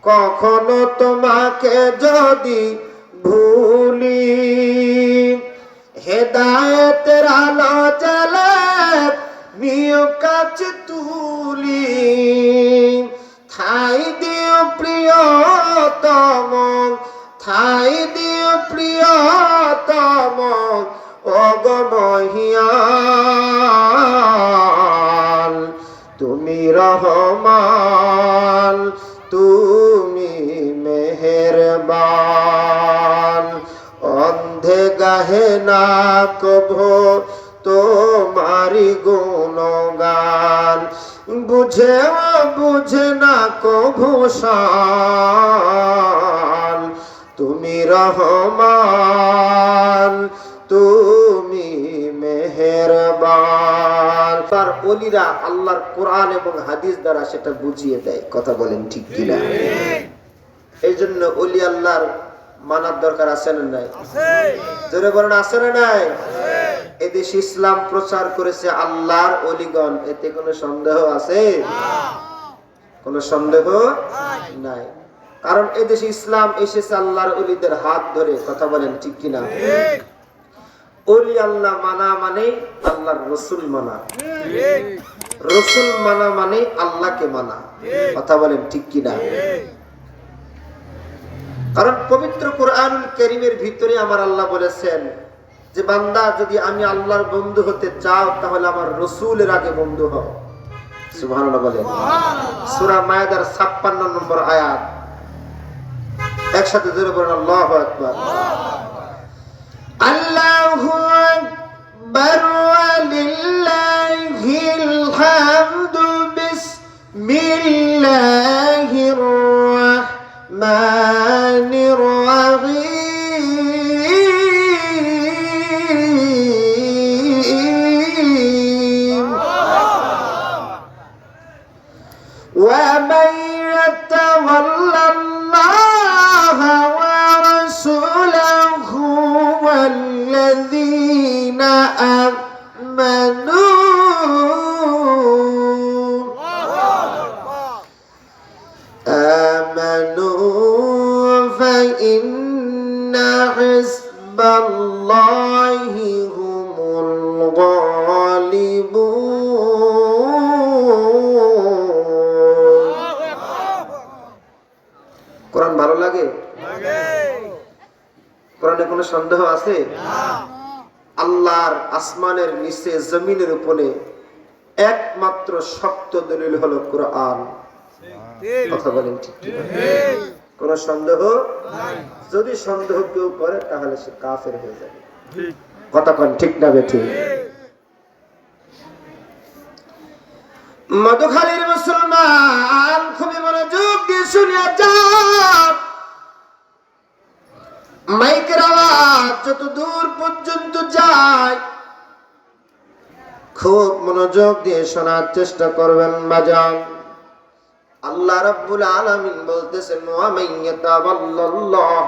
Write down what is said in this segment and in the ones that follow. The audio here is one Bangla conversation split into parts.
কখনো তোমাকে যদি ভুলি, হেদায়েতের আলো জ্বালা নিও কাছে তুলি, ঠাই দিও প্রিয়তম, ঠাই দিও প্রিয়তম ওগো মহিয়ান। তুমি রহমান, তুমি মেহেরবান, অন্ধে গাহে না কভো তোমারি গুণগান, বুঝেও বুঝে না কভু শান। তুমি রহমান, তুমি মেহেরবান। তার ওলিরা আল্লাহর কোরআন এবং হাদিস দ্বারা সেটা বুঝিয়ে দেয়। কথা বলেন ঠিক কিনা? এই জন্য ওলি আল্লাহর মানার দরকার আছে না নাই? জোরে বলেন আছে না নাই? এদেশে ইসলাম প্রচার করেছে আল্লাহর ওলিগণ, এতে কোনো সন্দেহ আছে? কোনো সন্দেহ নাই। কারণ এদেশে ইসলাম এসেছে আল্লাহর ওলিদের হাত ধরে। কথা বলেন ঠিক কিনা? ওলি আল্লাহ মানা মানে আল্লাহর রসুল মানা, রসুল মানা মানে আল্লাহকে মানা। কথা বলেন ঠিক কিনা? কারণ পবিত্র কোরআনুল কারীমের ভিতরে আমার আল্লাহ বলেছেন যে বান্দা যদি আমি আল্লাহর বন্ধু হতে চাও তাহলে আমার রসুলের আগে বন্ধু হও। সুবহানাল্লাহ বলেন। সূরা মায়েদার 56 নম্বর আয়াত। একসাথে জোরে বলেন আল্লাহু আকবার। আল্লাহু আকবার ওয়ালিল্লাহিল হামদু বিসমিল্লাহির রাহমানির রাহিম। ওয়া মান ইয়াতাওয়াল্লাল্লাহা ওয়া রাসূলাহু ওয়াল্লাযীনা আমানু ফাইন্না হিজবাল্লাহি হুমুল গালিবুন। কোরআন ভালো লাগে? কোরআনে কোনো সন্দেহ আছে? আল্লাহর আসমানের নিচে জমিনের উপরে একমাত্র শক্ত দলিল হলো কোরআন। কথা বলেন ঠিক কি? কোনো সন্দেহ নাই। যদি সন্দেহ কেউ করে তাহলে সে কাফের হয়ে যাবে। কথা কোন ঠিক না বেঠিক? মধুখালীর মুসলমান খুবই মনোযোগ দিয়ে শুনিয়া যান। মাইকের আওয়াজ যত দূর পর্যন্ত যায় খুব মনোযোগ দিয়ে শোনার চেষ্টা করবেন বাজান। আল্লাহ রাব্বুল আলামিন বলতেছেন ওয়া মান ইয়াতাওয়াল্লাল্লাহ,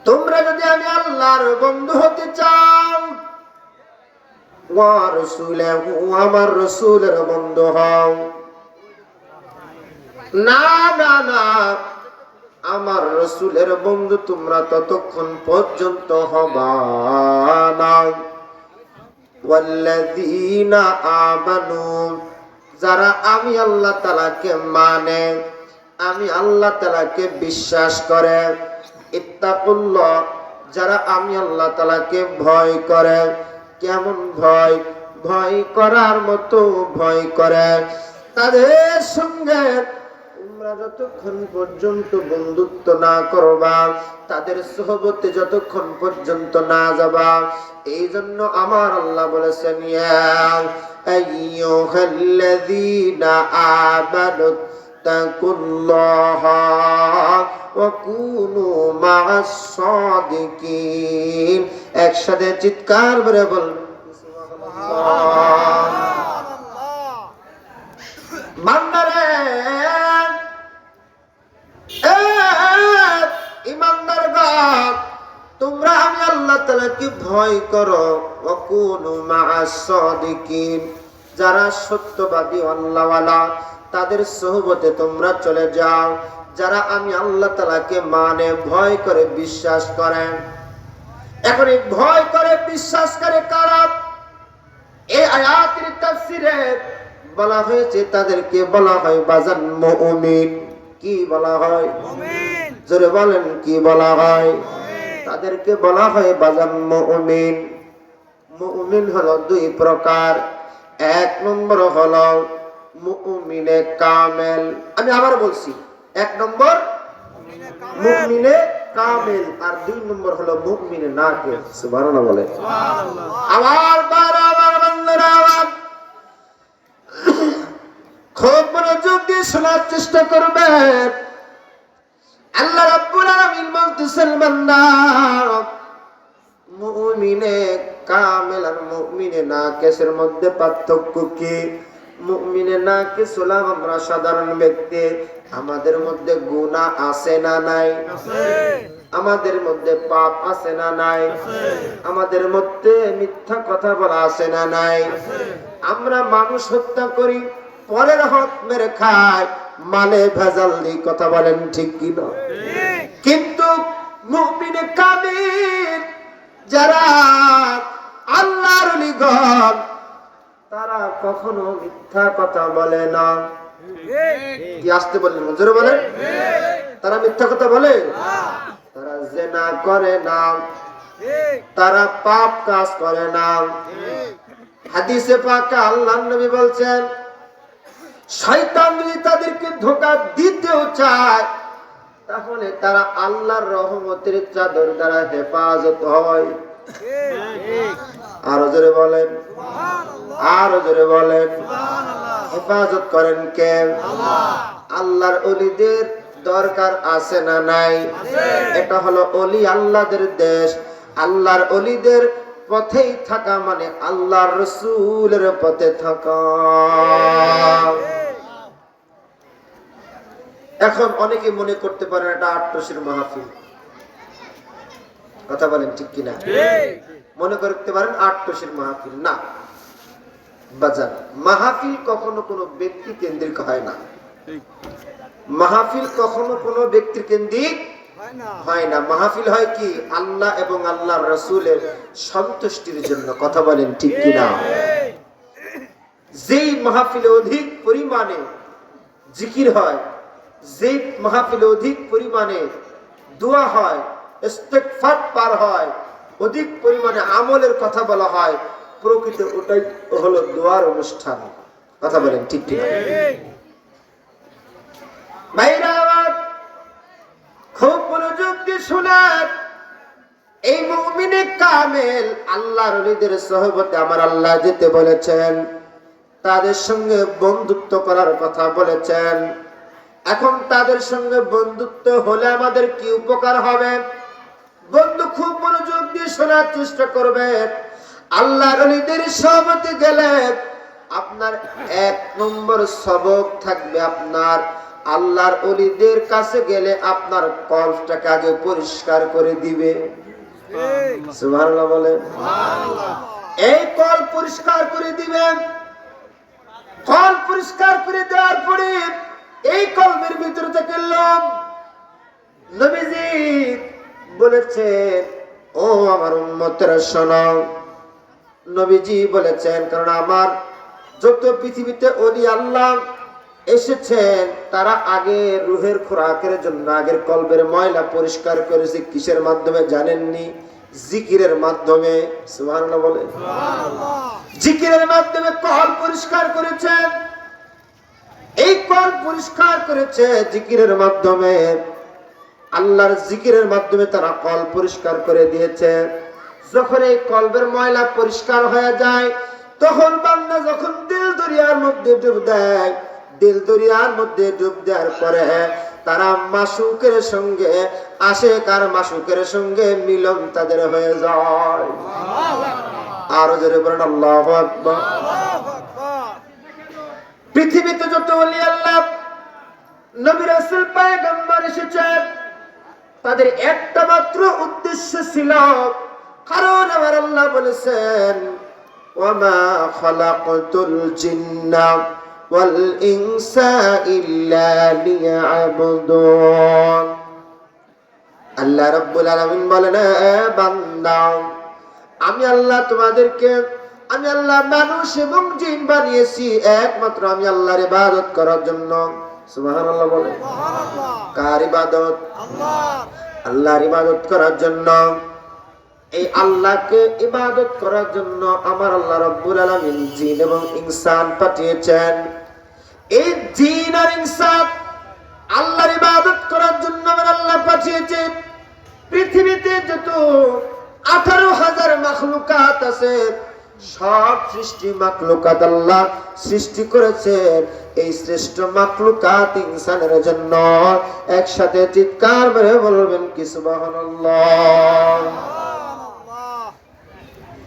তোমরা যদি আমি আল্লাহর বন্ধু হতে চাও, ওয়া রাসূলহু, আমার রাসূলের বন্ধু হও। না না না, আমার রাসূলের বন্ধু তোমরা ততক্ষণ পর্যন্ত হবা না। ওয়াল্লাযীনা আমানু, যারা আমি আল্লাহ তাআলাকে মানে, আমি আল্লাহ তাআলাকে বিশ্বাস করে। ইত্তাকুল্লাহ, যারা আমি আল্লাহ তাআলাকে ভয় করে। কেমন ভয়? ভয় করার মতো ভয় করে। তাদের সঙ্গে তোমরা যতক্ষণ পর্যন্ত বন্ধুত্ব না করবা, তাদের সোহবতে যতক্ষণ পর্যন্ত না যাবা, এই জন্য আমার আল্লাহ বলেছেন ইয়া আইয়ুহাল্লাযীনা আমানু তাকুল্লাহা ওয়া কুনু মা'আস সাদিকিন। একসাথে চিৎকার করে বলুন সুবহানাল্লাহ। বান্দারে, ইমানদারগণ, তোমরা আমি আল্লাহ তাআলাকে ভয় করো। ওয়া কুনু মা'আস সাদিকিন, যারা সত্যবাদী আল্লাহওয়ালা তাদের সোহবতে তোমরা চলে যাও যারা আমি আল্লাহ তাআলাকে মানে ভয় করে বিশ্বাস করেন। এখন এই ভয় করে বিশ্বাস করে কারা? এই আয়াতের তাফসীরে বলা হয়েছে তাদেরকে বলা হয় বাজান মুমিন। কি বলা হয়? মুমিন। জোরে বলেন কি বলা হয়? তাদেরকে বলা হয় বাজান মুমিন। মুমিন হলো দুই প্রকার। এক নম্বর হলো মুমিনে কামেল। আমি আবার বলছি, এক নম্বর মুমিনে কামেল, আর দুই নম্বর হলো মুমিনে নাকিস। সুবহানাল্লাহ বলে। সুবহানাল্লাহ। আমার বান্দারা খুব মনোযোগ দিয়ে শোনার চেষ্টা করবেন। আল্লাহ রাব্বুল আলামিন বলতেছেন, বান্দা মুমিনে কামেল আর মুমিনে নাকিসের মধ্যে পার্থক্য কি? মুমিনে নাকিস হলাম আমরা সাধারণ ব্যক্তি, আমাদের মধ্যে গুনাহ আছে না নাই? আছে। আমাদের মধ্যে পাপ আছে না নাই? আছে। আমাদের মধ্যে মিথ্যা কথা বলা আছে না নাই? আছে। আমরা মানুষ হত্যা করি, পরের হক মেরে খাই, মানে ভেজাল দিই। কথা বলেন ঠিক কি না? কিন্তু মুমিনে কামেল যারা আল্লাহর ওলিগণ তারা কখনো মিথ্যা কথা বলে না। কি আসতে বলেন? জোরে বলেন। তারা মিথ্যা কথা বলে না, তারা জিনা করে না, তারা পাপ কাজ করে না। হাদিসে পাকে আল্লাহর নবী বলছেন, শয়তান যদি তাদেরকে ধোঁকা দিতেও চায় তাহলে তারা আল্লাহর রহমতের চাদর দ্বারা হেফাজত হয়। আরো জোরে বলেন, আরো জোরে বলেন। হেফাজত করেন কে? আল্লাহর ওলিদের দরকার আছে না নাই? এটা হলো ওলি আল্লাহদের দেশ। আল্লাহর ওলিদের পথেই থাকা মানে আল্লাহর রাসূলের পথে থাকা। এখন অনেকে মনে করতে পারেন এটা আট্টসির মাহফিল। কথা বলেন ঠিক কিনা? মনে করতে পারেন আট্টসির মাহফিল। না বাজার, মাহফিল কখনো কোনো ব্যক্তি কেন্দ্রিক হয় না। মাহফিল কখনো কোনো ব্যক্তি কেন্দ্রিক হয় না। মাহফিল হয় কি? আল্লাহ এবং আল্লাহর রাসূলের সন্তুষ্টির জন্য। কথা বলেন ঠিক কিনা? যেই মাহফিলে অধিক পরিমাণে জিকির হয়, যেই মাহফিলে অধিক পরিমাণে দোয়া হয়, ইস্তেগফার পার হয়, অধিক পরিমাণে আমলের কথা বলা হয়, প্রকৃত ওটাই হলো দোয়ার অনুষ্ঠান। কথা বলেন ঠিক কিনা? ভাইরা আমার খুব মনোযোগ দিয়ে শুনেন, এই মুমিনে কামেল আল্লাহর ওলিদের সোহবতে আমার আল্লাহ যেতে বলেছেন, তাদের সঙ্গে বন্ধুত্ব করার কথা বলেছেন। এখন তাদের সঙ্গে বন্ধুত্ব হলে আমাদের কি উপকার হবে? বন্ধু খুব মনোযোগ দিয়ে শোনার চেষ্টা করবেন। আল্লাহর ওলিদের সোহবতে গেলে আপনার এক নম্বর সবক থাকবে, আপনার আল্লাহর ওলিদের কাছে গেলে আপনার কলবটাকে আগে পরিষ্কার করে দিবে। সুবহানাল্লাহ বলেন। এই কল পরিষ্কার করে দিবেন। কল পরিষ্কার করে দেওয়ার পরে এই কলবের ভিতর থেকে লোভ, নবীজি বলেছেন, ও আমার উম্মতেরা শোনো। নবীজি বলেছেন, কারণ আমার যত পৃথিবীতে ওলি আল্লাহ এসেছেন তারা আগে রুহের খোরাকের জন্য আগের কলবের ময়লা পরিষ্কার করেছে। কিসের মাধ্যমে জানেননি? জিকিরের মাধ্যমে। সুবহানাল্লাহ বলেন। জিকিরের মাধ্যমে কল পরিষ্কার করেছেন। এই কল পরিষ্কার করেছে জিকিরের মাধ্যমে। আল্লাহর জিকিরের মাধ্যমে তারা কল পরিষ্কার করে দিয়েছে। যখন এই কলবের ময়লা পরিষ্কার হয়ে যায়, তখন বান্দা যখন দিল দরিয়ার মধ্যে ডুব দেয়, দিল দরিয়ার মধ্যে ডুব দেওয়ার পরে তারা মাসুকের সঙ্গে আশেক আর মাসুকের সঙ্গে মিলন তাদের হয়ে যায়। আরো জোরে বলেন আল্লাহু আকবার। পৃথিবীতে যত ওলি আল্লাহ, নবী রাসূল পয়গম্বর এসেছেন, তাদের একটা মাত্র উদ্দেশ্য ছিল। কারণ আমার আল্লাহ বলেছেন, ওয়া মা খালাকতুল জিন্না ওয়াল ইনসা ইল্লা লিয়াবুদুন। আল্লাহ রাব্বুল আলামিন বলেন, বান্দা, আমি আল্লাহ তোমাদেরকে, আমি আল্লাহ মানুষ এবং জিন বানিয়েছি একমাত্র আমি আল্লাহর ইবাদত করার জন্য। সুবহানাল্লাহ বলেন। কার ইবাদত? আল্লাহর ইবাদত করার জন্য। এই আল্লাহকে ইবাদত করার জন্য আমার আল্লাহ রাব্বুল আলামিন জিন এবং ইনসান পাঠিয়েছেন। এই জিন আর ইনসান আল্লাহর ইবাদত করার জন্য আমার আল্লাহ পাঠিয়েছেন। পৃথিবীতে যত 18,000 মাখলুকাত আছে, সব সৃষ্টি মাখলুকাত আল্লাহ সৃষ্টি করেছেন এই শ্রেষ্ঠ মাখলুকাত ইনসানের জন্য। একসাথে চিৎকার করে বলবেন কি সুবহানাল্লাহ।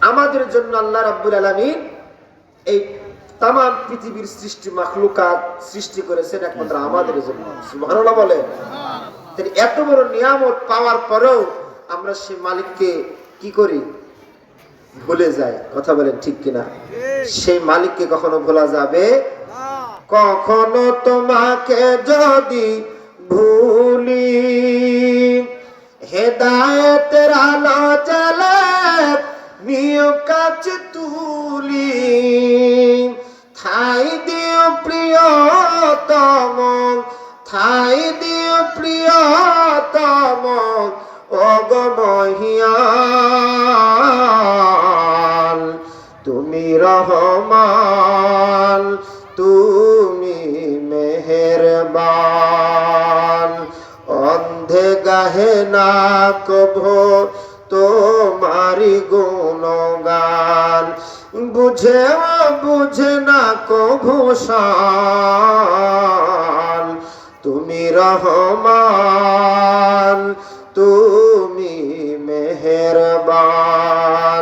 আমাদের জন্য আল্লাহ রাব্বুল আলামিন এই তাম পৃথিবীর সৃষ্টি মাখলুকাত সৃষ্টি করেছেন একমাত্র আমাদের জন্য। সুবহানাল্লাহ বলে। এত বড় নিয়ামত পাওয়ার পরেও আমরা সেই মালিককে কি করি? ভুলে যাই। কথা বলেন ঠিক কিনা? সেই মালিককে কখনো ভোলা যাবে? কখনো তোমাকে যদি ভুলি, হেদায়েতের আলো জ্বালে নিয় কাছে তুলি, ঠাই দিও প্রিয়তম, ঠাই দিও প্রিয়তম ওগো মহিয়ান। তুমি রহমান, তুমি মেহেরবান, অন্ধে গাহে না কভো তোমারি গুণগান, বুঝেও বুঝে না কভু শান। তুমি রহমান, তুমি মেহেরবান।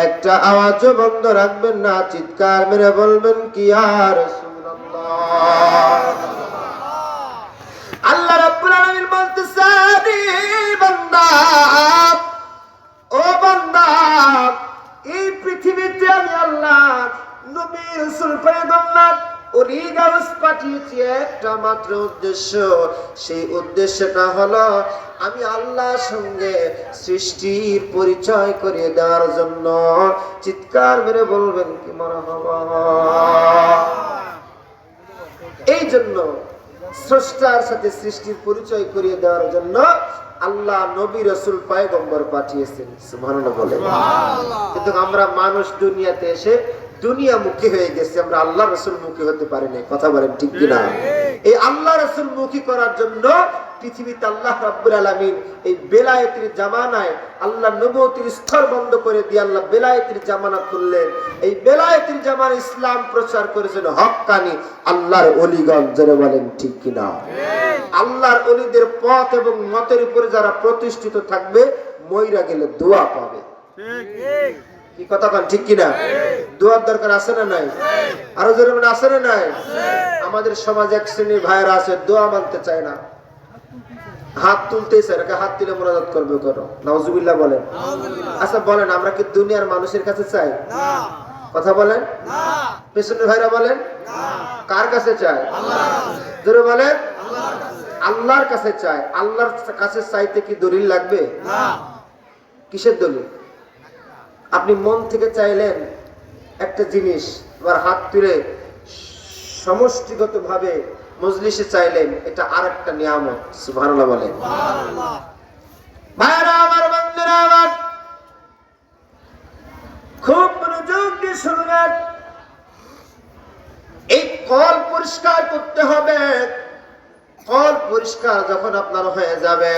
একটা আওয়াজ বন্ধ রাখবেন না, চিৎকার মেরে বলবেন কি ইয়া রাসূলুল্লাহ। আল্লাহ রাব্বুল আলামিন বলতেছেন, বান্দা, ও বান্দা, এই পৃথিবীতে আমি আল্লাহ নবী রাসূল পয়গম্বর ওলি গাউস পাঠিয়েছি একটা মাত্র উদ্দেশ্য। সেই উদ্দেশ্যটা হলো আমি আল্লাহর সঙ্গে সৃষ্টির পরিচয় করিয়ে দেওয়ার জন্য। চিৎকার মেরে বলবেন কি মারহাবা। এই জন্য স্রষ্টার সাথে সৃষ্টির পরিচয় করিয়ে দেওয়ার জন্য আল্লাহ নবী রাসূল পয়গম্বর পাঠিয়েছেন। সুবহানাল্লাহ বলেন। কিন্তু আমরা মানুষ দুনিয়াতে এসে দুনিয়া মুখী হয়ে গেছে, আমরা আল্লাহ রাসূল মুখী হতে পারি না। কথা বলেন ঠিক কিনা? এই আল্লাহ রাসূল মুখী করার জন্য পৃথিবীতে আল্লাহ রাব্বুল আলামিন এই বেলায়েতের জামানায় আল্লাহ নবুয়তের স্তর বন্ধ করে দিয়ে আল্লাহ বেলায়েতের জামানা খুললেন। এই বেলায়েতের জামানা ইসলাম প্রচার করেছেন হক্কানি আল্লাহর ওলিগণ। যারা বলেন ঠিক কিনা? আল্লাহর ওলিদের পথ এবং মতের উপরে যারা প্রতিষ্ঠিত থাকবে, মইরা গেলে দোয়া পাবে। কি কথা কন ঠিক কিনা? দোয়ার দরকার আছে না নাই? আরো জোরে বলেন আছে না নাই? আমাদের সমাজে এক শ্রেণীর ভাইরা আছে, দোয়া মানতে চায় না, হাত তুলতেই চায় না। হাত তুলে মোনাজাত করবে করো, নাউজুবিল্লাহ বলেন। আচ্ছা বলেন, আমরা কি দুনিয়ার মানুষের কাছে চাই? কথা বলেন। পেছনের ভাইরা বলেন, কার কাছে চায়? জোরে বলেন, আল্লাহর কাছে চায়। আল্লাহর কাছে চাইতে কি দলিল লাগবে? কিসের দলিল? আপনি মন থেকে চাইলেন একটা জিনিস, আবার হাত তুলে সমষ্টিগত ভাবে মজলিসে চাইলেন, এটা আরেকটা নিয়ামত। সুবহানাল্লাহ বলেন। ভাইরা আমার, বন্ধুরা আমার, খুব মনোযোগ দিয়ে শুনবেন। এই কল পরিষ্কার করতে হবে। কল পরিষ্কার যখন আপনার হয়ে যাবে,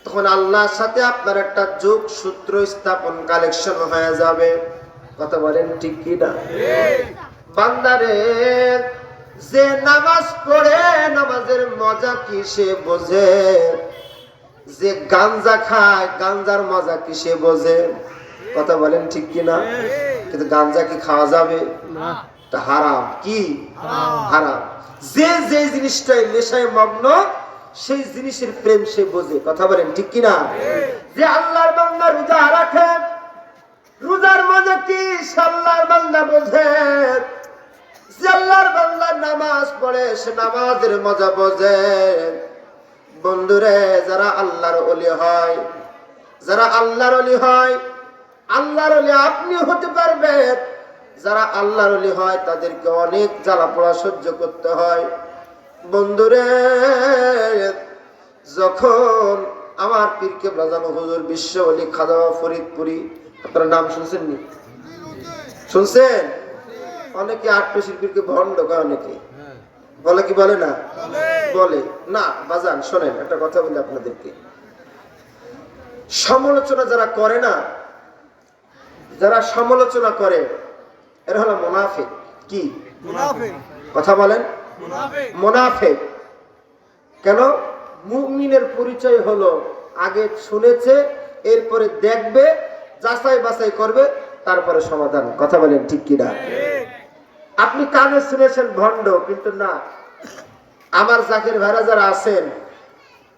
তখন আল্লাহর সাথে আপনার একটা যোগ সূত্র স্থাপন, কালেকশন হয়ে যাবে। কথা বলেন ঠিক কি না? বান্দারে, যে নামাজ পড়ে নামাজের মজা কি সে বোঝে? যে গাঞ্জা খায় গাঞ্জার মজা কি সে বোঝে? কথা বলেন ঠিক কি না? কিন্তু গাঞ্জা কি খাওয়া যাবে? তা হারাম। কি হারাম? যে যে জিনিসটাই নেশায় মগ্ন, সেই জিনিসের প্রেম সে বোঝে। কথা বলেন ঠিক কিনা? যে আল্লাহর বান্দা রোজা রাখে, রোজার মজা কি আল্লাহর বান্দা বোঝে। যে আল্লাহর বান্দা নামাজ পড়ে সে নামাজের মজা বোঝে। বন্ধুরে, যারা আল্লাহর ওলি হয়, যারা আল্লাহর ওলি হয়, আল্লাহর ওলি আপনি হতে পারবেন। যারা আল্লাহর ওলি হয় তাদেরকে অনেক জ্বালা পোড়া সহ্য করতে হয়। বন্ধুরে, যখন আমার পীর কেবলা জানো হুজুর বিশ্ব ওলি খাজা ফরিদপুরি, আপনার নাম শুনছেন নি? শুনছেন? অনেকে আটপেশির পীরকে ভণ্ড কয়, অনেকে বলে কি বলে না? বলে না। বাজান শোনেন, একটা কথা বলি আপনাদেরকে। সমালোচনা যারা করে না, যারা সমালোচনা করে এরা হলো মুনাফিক। কি কথা বলেন? মুনাফিক। কেন? মুমিনের পরিচয় হলো আগে শুনেছে, এরপরে দেখবে, যাচাই বাছাই করবে, তারপরে সমাধান। কথা বলেন ঠিক কিনা? আপনি কানে শুনেছেন ভণ্ড, কিন্তু না। আমার জাকির ভাইরা যারা আছেন,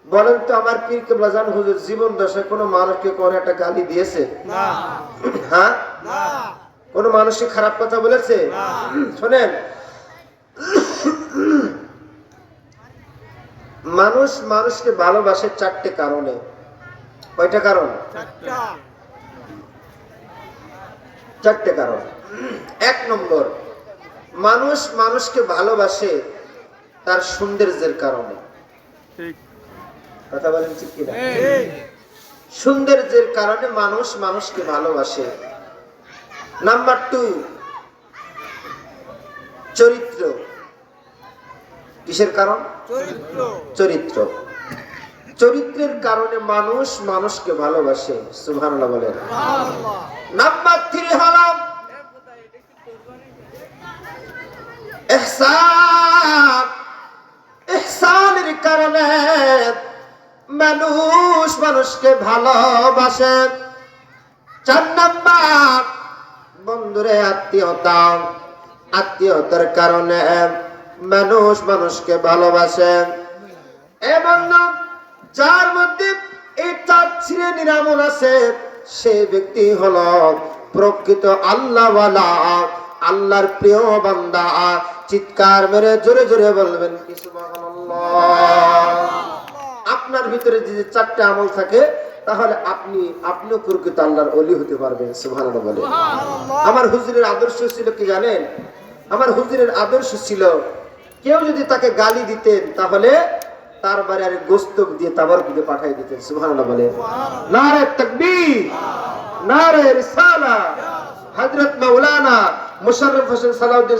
বলেন তো আমার পীর কেবলা জান হুজুর জীবন দশায় কোনো মানুষকে কোন একটা গালি দিয়েছে? হ্যাঁ, কোন মানুষকে খারাপ কথা বলেছে? শোনেন, মানুষ মানুষকে ভালোবাসে চারটে কারণে। কয়টা কারণ? চারটে কারণ। এক নম্বর, মানুষ মানুষকে ভালোবাসে তার সৌন্দর্যের কারণে। কথা বলেন ঠিক কিনা? সৌন্দর্যের কারণে মানুষ মানুষকে ভালোবাসে। নাম্বার 2, চরিত্র। কিসের কারণ? চরিত্র। চরিত্রের কারণে মানুষ মানুষকে ভালোবাসে। সুবহানাল্লাহ বলেন। নাম্বার 3 হলো ইহসান। ইহসানের কারণে মানুষ মানুষকে ভালোবাসে। 4 নাম্বার, বন্ধুরে আত্মীয়তা। আত্মীয়তার কারণে মানুষ মানুষকে ভালোবাসে। এবং যার মধ্যে এই 4 শ্রেণীর আমল আছে, সে ব্যক্তি হলো প্রকৃত আল্লাহওয়ালা, আল্লাহর প্রিয় বান্দা। চিৎকার মেরে জোরে জোরে বলবেন কি সুবহানাল্লাহ। আপনার ভিতরে যে 4টা আমল থাকে, তাহলে আপনিও প্রকৃত আল্লাহর ওলি হতে পারবেন। সুবহানাল্লাহ বলে। আমার হুজুরের আদর্শ ছিল কি জানেন? আমার হুজুরের আদর্শ ছিল, কেউ যদি তাকে গালি দিতেন তাহলে তার বাড়ি আর গোস্ত দিয়ে তাবারক দিয়ে পাঠিয়ে দিতেন। সুবহানাল্লাহ বলে। নারে তাকবীর, নারে রিসালা। হযরত মাওলানা মুশাররফ হোসেন সালাউদ্দিন